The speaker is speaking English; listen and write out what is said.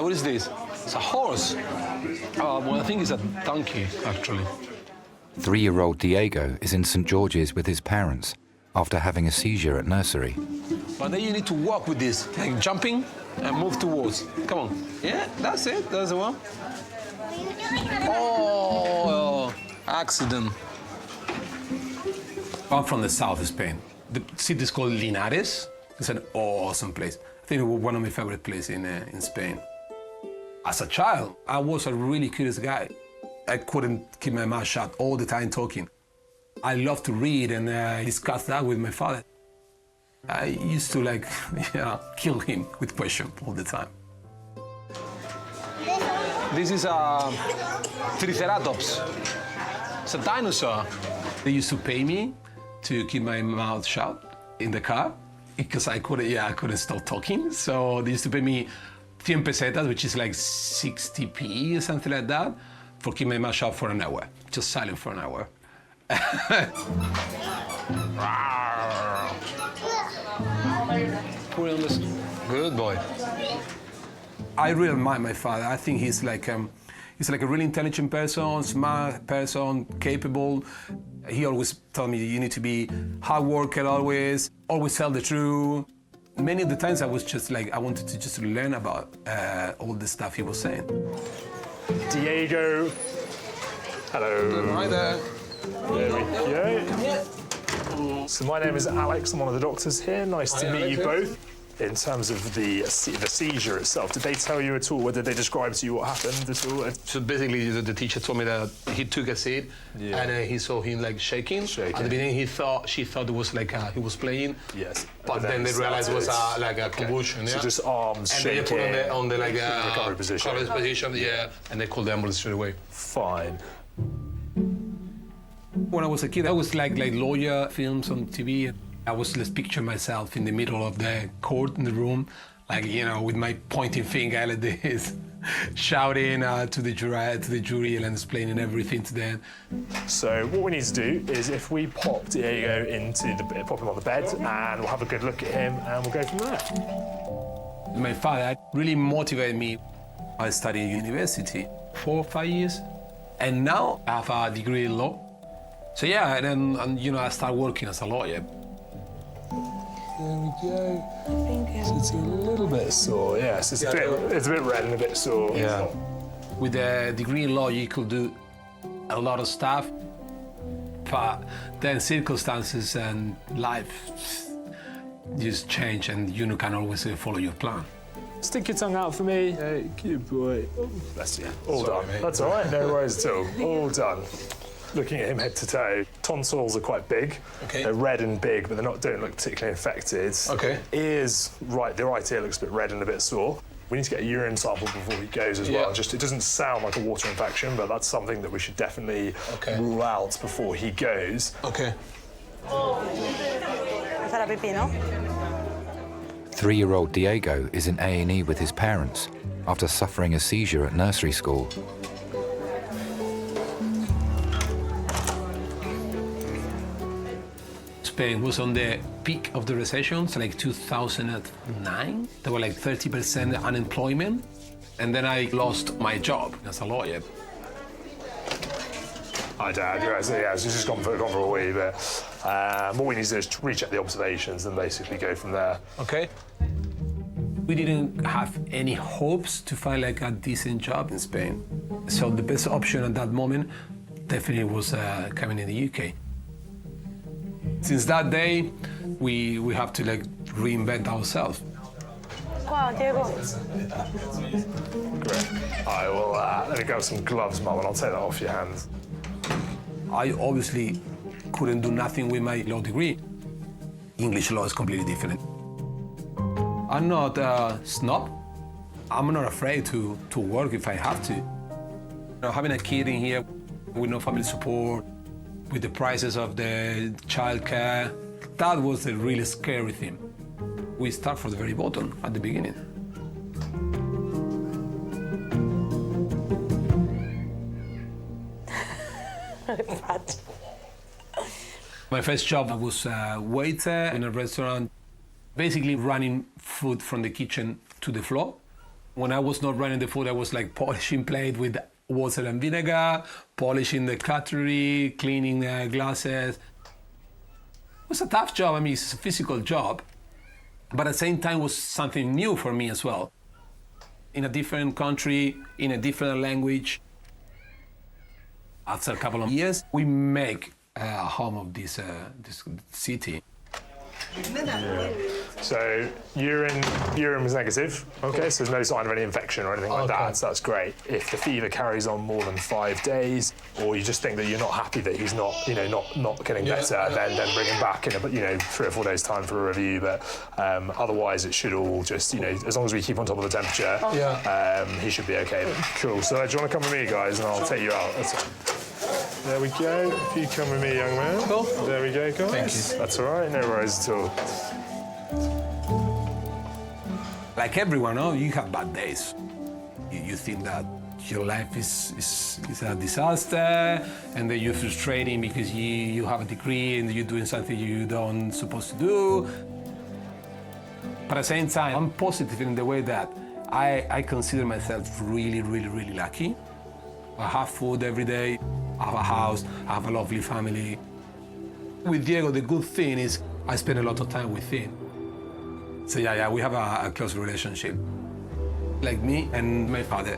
What is this? It's a horse. Well, I think it's a donkey, actually. 3-year-old Diego is in St. George's with his parents after having a seizure at nursery. But then you need to walk with this, like jumping and move towards. Come on. Yeah, that's it. That's the one. Oh, accident. I'm from the south of Spain. The city is called Linares. It's an awesome place. I think it was one of my favorite places in Spain. As a child, I was a really curious guy. I couldn't keep my mouth shut all the time talking. I loved to read and discuss that with my father. I used to kill him with questions all the time. This is a Triceratops. It's a dinosaur. They used to pay me to keep my mouth shut in the car because I couldn't stop talking. So they used to pay me 100 pesetas, which is like 60p or something like that, for keeping my mouth shut for an hour, just silent for an hour. Put on this. Good boy. I really admire my father. I think he's like a really intelligent person, smart person, capable. He always told me you need to be hard worker always tell the truth. Many of the times I was just like, I wanted to just learn about all the stuff he was saying. Diego. Hello. Hi there. There we go. So my name is Alex. I'm one of the doctors here. Nice to meet you both. In terms of the seizure itself, did they tell you at all, or did they describe to you what happened at all? So basically, the teacher told me that he took a seat and he saw him like shaking. At the beginning, she thought it was like he was playing. Yes. But then they realized it was like a convulsion. So Yeah? just arms and shaking. And they put on the recovery position. And they called the ambulance straight away. Fine. When I was a kid, I was like lawyer films on TV. I was just picturing myself in the middle of the court in the room, with my pointing finger like this, shouting to the jury and explaining everything to them. So what we need to do is if we pop Diego pop him on the bed, and we'll have a good look at him, and we'll go from there. My father really motivated me. I studied at university 4 or 5 years, and now I have a degree in law. So yeah, and then I started working as a lawyer. There we go. So it's a little bit sore, yes. It's a bit red and a bit sore. Yeah. With a degree in law, you could do a lot of stuff, but then circumstances and life just change, and you can't always follow your plan. Stick your tongue out for me. Hey, good boy. Oh, bless you. All Sorry, done. mate. That's all right, no worries at all. All done. Looking at him head to toe, tonsils are quite big. Okay. They're red and big, but don't look particularly infected. Okay. Ears, the right ear looks a bit red and a bit sore. We need to get a urine sample before he goes as well. It doesn't sound like a water infection, but that's something that we should definitely rule out before he goes. Okay. 3-year-old Diego is in A&E with his parents after suffering a seizure at nursery school. Spain was on the peak of the recession, so like 2009. There were like 30% unemployment. And then I lost my job as a lawyer. Hi, Dad. It's just gone for a wee bit. What we need to do is recheck the observations and basically go from there. Okay. We didn't have any hopes to find like a decent job in Spain. So the best option at that moment definitely was coming in the UK. Since that day, we have to reinvent ourselves. Great. I will let me grab some gloves, Mum, and I'll take that off your hands. I obviously couldn't do nothing with my law degree. English law is completely different. I'm not a snob. I'm not afraid to work if I have to. Having a kid in here with no family support, with the prices of the childcare, that was the really scary thing. We start from the very bottom at the beginning. My first job, I was a waiter in a restaurant, basically running food from the kitchen to the floor. When I was not running the food, I was like polishing plate with water and vinegar, polishing the cutlery, cleaning glasses. It was a tough job. I mean, it's a physical job, but at the same time, it was something new for me as well. In a different country, in a different language. After a couple of years, we make a home of this city. Yeah. So urine was negative. Okay, so there's no sign of any infection or anything like that. So that's great. If the fever carries on more than 5 days, or you just think that you're not happy that he's not, not getting better, then bring him back in 3 or 4 days' time for a review. But otherwise, it should all just, as long as we keep on top of the temperature, he should be okay. Cool. So do you want to come with me, guys, and I'll take you out? That's it. There we go. If you come with me, young man. Cool. There we go, guys. Thank you. That's all right. No worries at all. Like everyone, you have bad days. You think that your life is a disaster, and then you're frustrating because you have a degree and you're doing something you don't supposed to do. But at the same time, I'm positive in the way that I consider myself really, really, really lucky. I have food every day, I have a house, I have a lovely family. With Diego, the good thing is I spend a lot of time with him. So yeah, we have a close relationship. Like me and my father.